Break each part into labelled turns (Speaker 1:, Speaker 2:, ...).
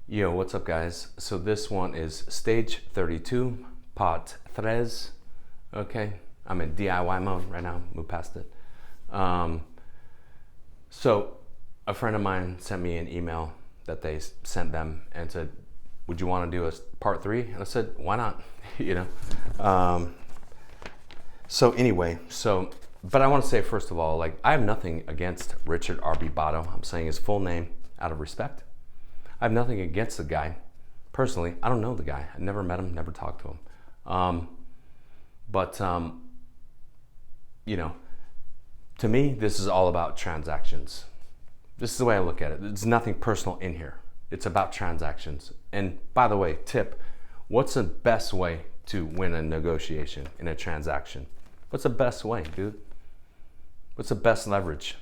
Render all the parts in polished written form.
Speaker 1: Yo, what's up, guys? So this one is stage 32, part 3. Okay, I'm in DIY mode right now. Move past it. So a friend of mine sent me an email that they sent them and said, "Would you want to do a part 3?" And I said, "Why not?" So anyway, but I want to say first of all, I have nothing against Richard R.B. Botto. I'm saying his full name out of respect. I have nothing against the guy. Personally, I don't know the guy. I never met him, never talked to him. To me, this is all about transactions. This is the way I look at it. There's nothing personal in here. It's about transactions. And by the way, tip, what's the best way to win a negotiation in a transaction? What's the best way, dude? What's the best leverage?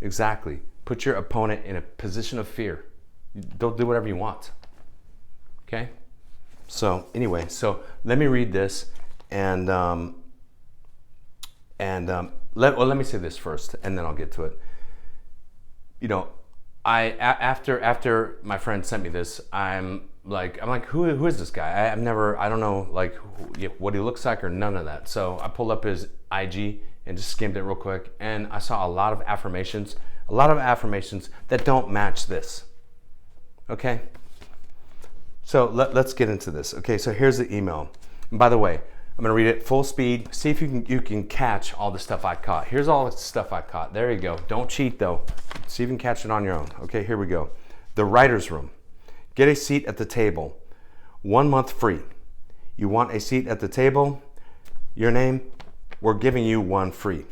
Speaker 1: Exactly. Put your opponent in a position of fear. Don't do whatever you want. Okay? So anyway, let me read this and let me say this first and then I'll get to it. After my friend sent me this, I'm like, who is this guy? I don't know what he looks like or none of that. So I pulled up his IG and just skimmed it real quick, and I saw a lot of affirmations that don't match this. Okay, so let's get into this. Okay, so here's the email. And by the way, I'm gonna read it full speed. See if you can catch all the stuff I caught. Here's all the stuff I caught. There you go. Don't cheat though. See if you can catch it on your own. Okay, here we go. The writer's room. Get a seat at the table. 1 month free. You want a seat at the table? Your name? We're giving you one free.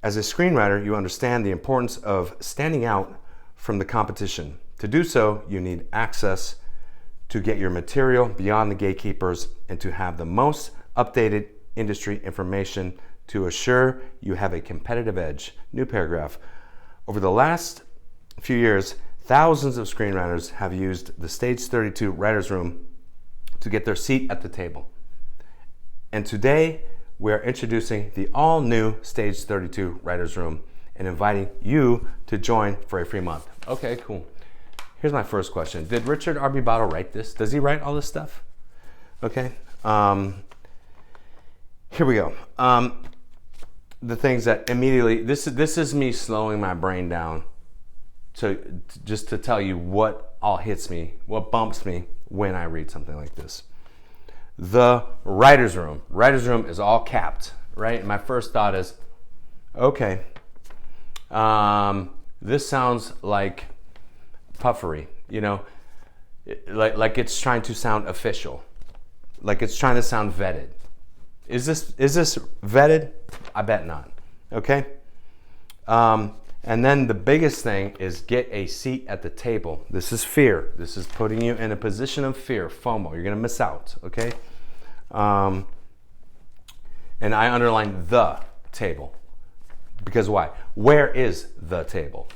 Speaker 1: As a screenwriter, you understand the importance of standing out from the competition. To do so, you need access to get your material beyond the gatekeepers and to have the most updated industry information to assure you have a competitive edge. New paragraph. Over the last few years, thousands of screenwriters have used the Stage 32 Writers Room to get their seat at the table. And today, we're introducing the all-new Stage 32 Writers Room and inviting you to join for a free month. Okay, cool. Here's my first question. Did Richard R.B. Botto write this? Does he write all this stuff? Okay. Here we go. The things that immediately, this is me slowing my brain down just to tell you what all hits me, what bumps me when I read something like this. The writer's room. Writer's room is all capped, right? And my first thought is, okay, this sounds like puffery, like it's trying to sound official, like it's trying to sound vetted. Is this vetted? I bet not. Okay. And then the biggest thing is get a seat at the table. This is fear. This is putting you in a position of fear, FOMO. You're gonna miss out. Okay. And I underline the table because why? Where is the table?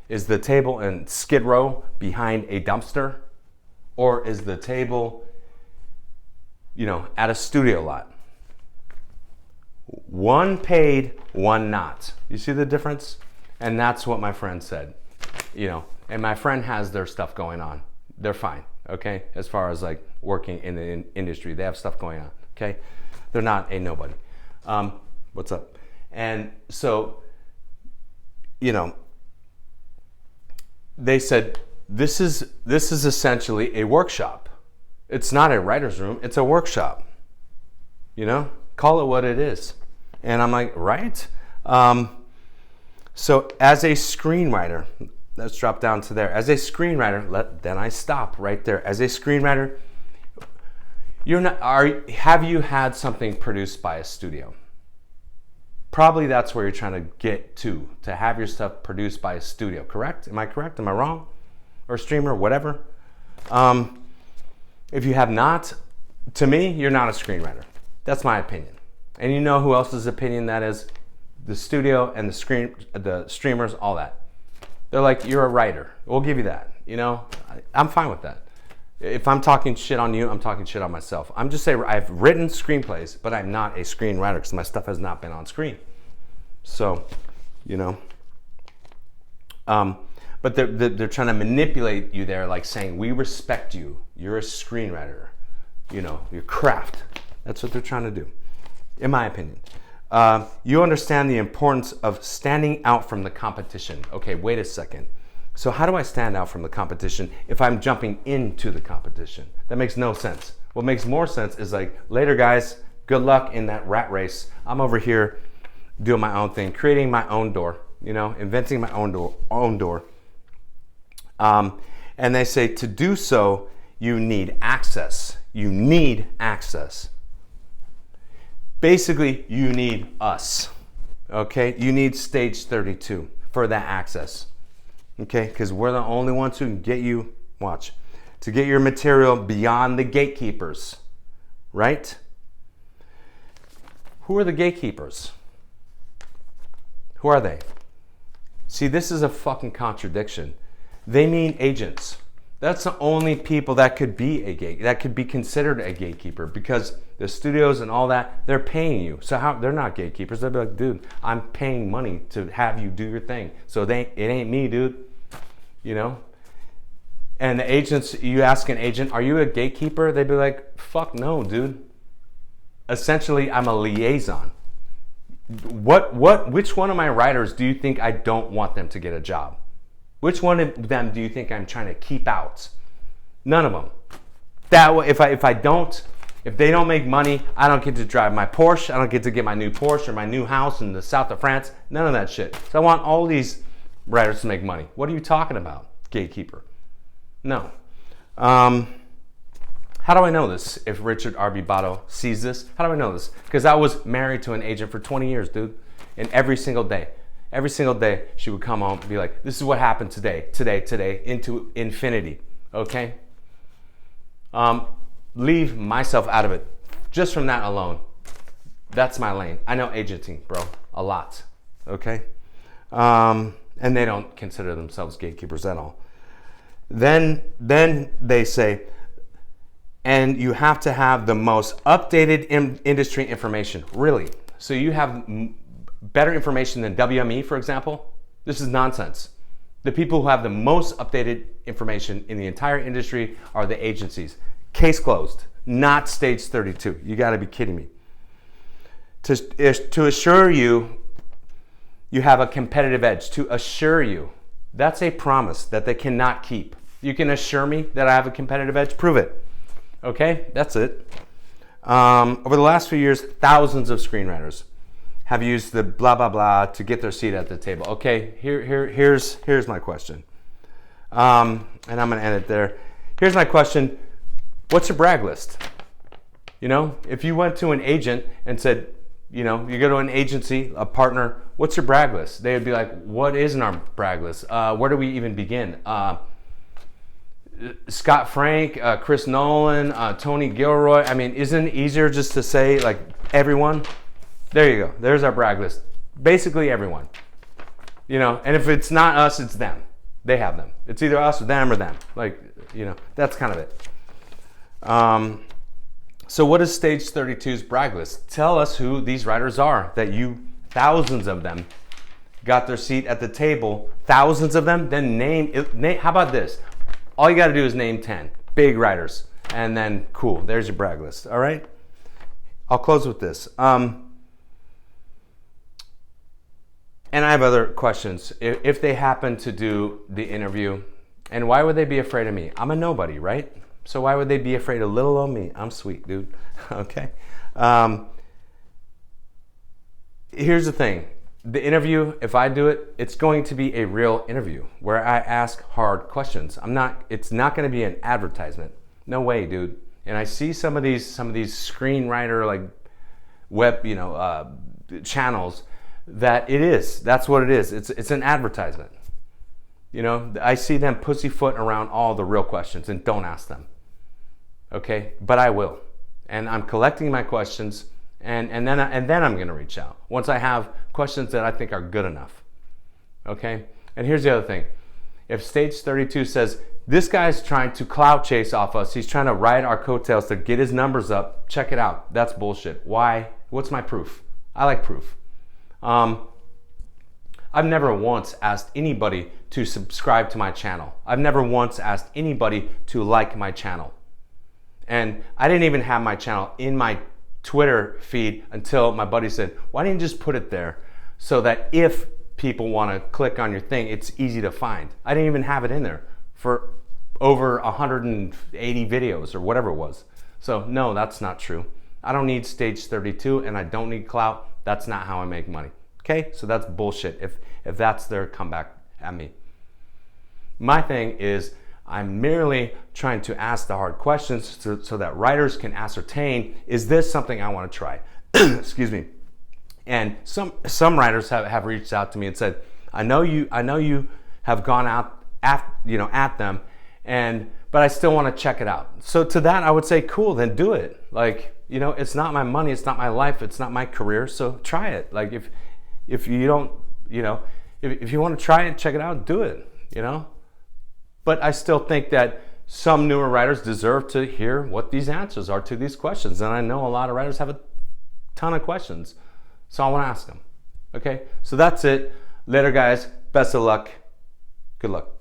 Speaker 1: Is the table in Skid Row behind a dumpster? Or is the table, at a studio lot? One paid, one not. You see the difference? And that's what my friend said, and my friend has their stuff going on. They're fine, okay? As far as working in the industry, they have stuff going on, okay? They're not a nobody. What's up? And so, they said, this is essentially a workshop. It's not a writer's room, it's a workshop. Call it what it is. And I'm like, right? So as a screenwriter, let's drop down to there. As a screenwriter, then I stop right there. As a screenwriter, have you had something produced by a studio? Probably that's where you're trying to get to have your stuff produced by a studio, correct? Am I correct? Am I wrong? Or streamer, whatever. If you have not, to me, you're not a screenwriter. That's my opinion. And you know who else's opinion that is? The studio and the streamers, all that. They're like, you're a writer. We'll give you that. I'm fine with that. If I'm talking shit on you, I'm talking shit on myself. I'm just saying I've written screenplays, but I'm not a screenwriter because my stuff has not been on screen. So, But they're trying to manipulate you there, like saying, we respect you. You're a screenwriter. You know, your craft. That's what they're trying to do, in my opinion. You understand the importance of standing out from the competition. Okay, wait a second. So how do I stand out from the competition if I'm jumping into the competition? That makes no sense. What makes more sense is like, later guys, good luck in that rat race. I'm over here doing my own thing, creating my own door, you know, inventing my own door. And they say to do so, you need access. You need access. Basically, you need us, okay? You need Stage 32 for that access, okay? Because we're the only ones who can get you, watch, to get your material beyond the gatekeepers, right? Who are the gatekeepers? Who are they? See, this is a fucking contradiction. They mean agents. That's the only people that could be considered a gatekeeper, because the studios and all that, they're paying you. So how they're not gatekeepers? They'll be like, dude, I'm paying money to have you do your thing. So it ain't me, dude. You know? And the agents, you ask an agent, are you a gatekeeper? They'd be like, fuck no, dude. Essentially, I'm a liaison. Which one of my writers do you think I don't want them to get a job? Which one of them do you think I'm trying to keep out? None of them. That way, if they don't make money, I don't get to drive my Porsche. I don't get to get my new Porsche or my new house in the south of France. None of that shit. So I want all these writers to make money. What are you talking about, gatekeeper? No. How do I know this? If Richard R.B. Botto sees this, how do I know this? Because I was married to an agent for 20 years, dude. And every single day, she would come home and be like, this is what happened today, into infinity, okay? Leave myself out of it. Just from that alone, that's my lane. I know agenting, bro, a lot, okay? And they don't consider themselves gatekeepers at all. Then they say, and you have to have the most updated industry information, really. So you have better information than WME, for example? This is nonsense. The people who have the most updated information in the entire industry are the agencies. Case closed, not Stage 32. You gotta be kidding me. To assure you have a competitive edge, to assure you, that's a promise that they cannot keep. You can assure me that I have a competitive edge? Prove it. Okay, that's it. Over the last few years, thousands of screenwriters have used the blah, blah, blah to get their seat at the table. Okay, here's my question. And I'm gonna end it there. Here's my question. What's your brag list? You know, if you went to an agent and said, you know, you go to an agency, a partner, what's your brag list? They would be like, what isn't our brag list? Where do we even begin? Scott Frank, Chris Nolan, Tony Gilroy. I mean, isn't it easier just to say like everyone? There you go. There's our brag list. Basically everyone. You know, and if it's not us, it's them. They have them. It's either us or them. Like, you know, that's kind of it. So what is Stage 32's brag list? Tell us who these writers are that you, thousands of them, got their seat at the table. Thousands of them. Then name how about this? All you got to do is name 10 big writers, and then cool, there's your brag list. All right, I'll close with this. And I have other questions. If they happen to do the interview, and why would they be afraid of me? I'm a nobody, right? So why would they be afraid of little old me? I'm sweet, dude. Okay. Here's the thing. The interview, if I do it, it's going to be a real interview where I ask hard questions. It's not going to be an advertisement. No way, dude. And I see some of these screenwriter like web, you know, channels that it is. That's what it is. It's an advertisement. You know, I see them pussyfoot around all the real questions, and don't ask them. Okay? But I will. And I'm collecting my questions. And then I'm going to reach out once I have questions that I think are good enough. Okay? And here's the other thing. If Stage 32 says, this guy's trying to clout chase off us, he's trying to ride our coattails to get his numbers up, check it out. That's bullshit. Why? What's my proof? I like proof. I've never once asked anybody to subscribe to my channel. I've never once asked anybody to like my channel. And I didn't even have my channel in my Twitter feed until my buddy said, why didn't you just put it there so that if people want to click on your thing, it's easy to find. I didn't even have it in there for over 180 videos or whatever it was. So no, that's not true. I don't need stage 32 and I don't need clout. That's not how I make money. Okay, so that's bullshit if that's their comeback at me. My thing is I'm merely trying to ask the hard questions so that writers can ascertain, is this something I want to try? Excuse me. And some writers have reached out to me and said, I know you have gone out at them, but I still want to check it out. So to that I would say, cool, then do it. Like, it's not my money, it's not my life, it's not my career, so try it. Like if you don't, if you want to try it, check it out, do it, But I still think that some newer writers deserve to hear what these answers are to these questions. And I know a lot of writers have a ton of questions. So I want to ask them. Okay, so that's it. Later, guys. Best of luck. Good luck.